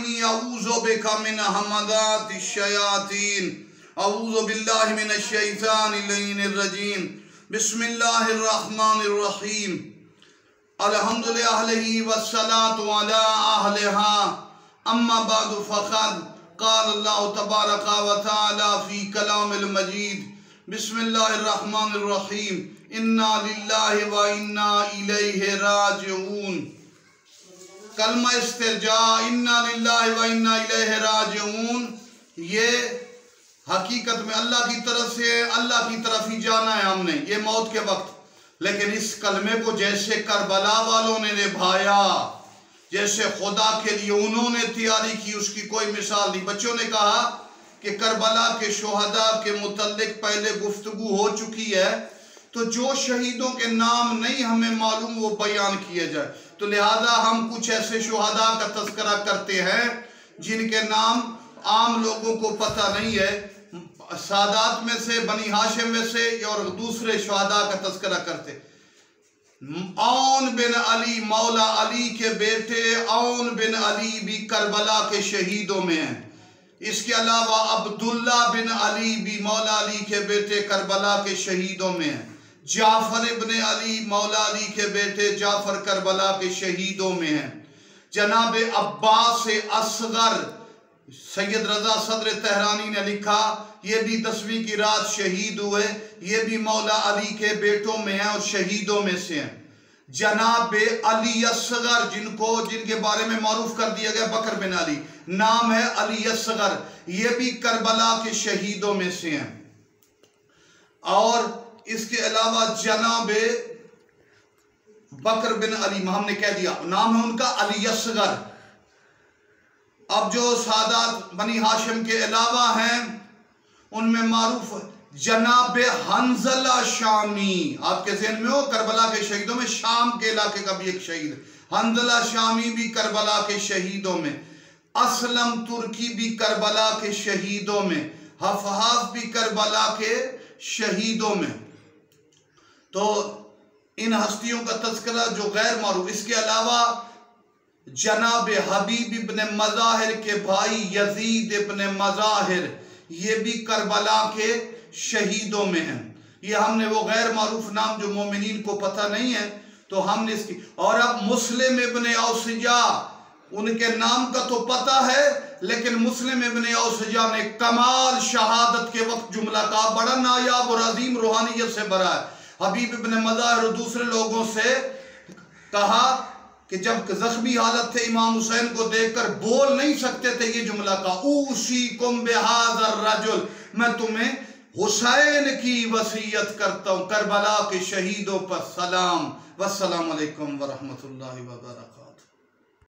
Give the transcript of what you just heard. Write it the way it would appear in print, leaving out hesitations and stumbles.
इन्नी अऊज़ु बिका मिन हमज़ातिश शयातीन अऊज़ु बिल्लाहि मिनश शैतानिर रजीम बिस्मिल्लाहिर रहमानिर रहीम अल्हम्दुलिल्लाहि वस्सलातु अला अहलिहा अम्मा बादु फ़क़द क़ाल अल्लाहु तबारक व तआला फ़ी कलामिल मजीद बिस्मिल्लाहिर रहमानिर रहीम इन्ना लिल्लाहि व इन्ना इलैहि राजिऊन। कलमा इस्तिरजा इन्ना लिल्लाहि व इन्ना इलैहि राजिऊन, ये हकीकत में अल्लाह की तरफ से, अल्लाह की तरफ ही जाना है हमने ये मौत के वक्त। लेकिन इस कलमे को जैसे करबला वालों ने निभाया, जैसे खुदा के लिए उन्होंने तैयारी की, उसकी कोई मिसाल नहीं। बच्चों ने कहा कि करबला के शुहदा के मुतल्लिक पहले गुफ्तगू हो चुकी है, तो जो शहीदों के नाम नहीं हमें मालूम वो बयान किए जाए। तो लिहाजा हम कुछ ऐसे शुहदा का तज़किरा करते हैं जिनके नाम आम लोगों को पता नहीं है। सादात में से, बनी हाशिम में से और दूसरे शुहदा का तज़किरा करते। औन बिन अली, मौला अली के बेटे औन बिन अली भी करबला के शहीदों में हैं। इसके अलावा अब्दुल्ला बिन अली भी मौला अली के बेटे करबला के शहीदों में हैं। जाफर इब्न अली मौला अली के बेटे जाफर करबला के शहीदों में हैं। जनाब अब्बास असगर, सैयद रजा सदर तेहरानी ने लिखा, ये भी 10वीं की रात शहीद हुए, ये भी मौला अली के बेटों में हैं और शहीदों में से हैं। जनाब अली असगर, जिनके बारे में मारूफ कर दिया गया बकर बिन अली, नाम है अली असगर, ये भी करबला के शहीदों में से हैं। और इसके अलावा जनाब बकर बिन अली, हमने कह दिया नाम है उनका अली असगर। अब जो सादात बनी हाशिम के अलावा हैं उनमें मारूफ जनाब हंजला शामी, आपके ज़हन में हो करबला के शहीदों में शाम के इलाके का भी एक शहीद हंजला शामी भी करबला के शहीदों में। असलम तुर्की भी करबला के शहीदों में। हफहाफ भी करबला के शहीदों में। तो इन हस्तियों का तज़किरा जो गैर मारूफ। इसके अलावा जनाब हबीब इब्न मज़ाहिर के भाई यजीद इब्न मज़ाहिर, ये भी करबला के शहीदों में हैं। ये हमने वो गैर मारूफ नाम जो मोमिनीन को पता नहीं है तो हमने इसकी। और अब मुस्लिम इब्न औसजा, उनके नाम का तो पता है लेकिन मुस्लिम इब्न औसजा ने कमाल शहादत के वक्त जुमला कहा, बड़ा नायाब और अजीम रूहानियत से भरा है। हबीब इब्न मज़ाहिर और दूसरे लोगों से कहा कि जब जख्मी हालत थे इमाम हुसैन को देखकर बोल नहीं सकते थे, ये जुमला कहा, ऊसीकुम बिहाज़र रजुल, मैं तुम्हें हुसैन की वसीयत करता हूँ। करबला के शहीदों पर सलाम। वस्सलामु अलैकुम व रहमतुल्लाहि व बरकातहू।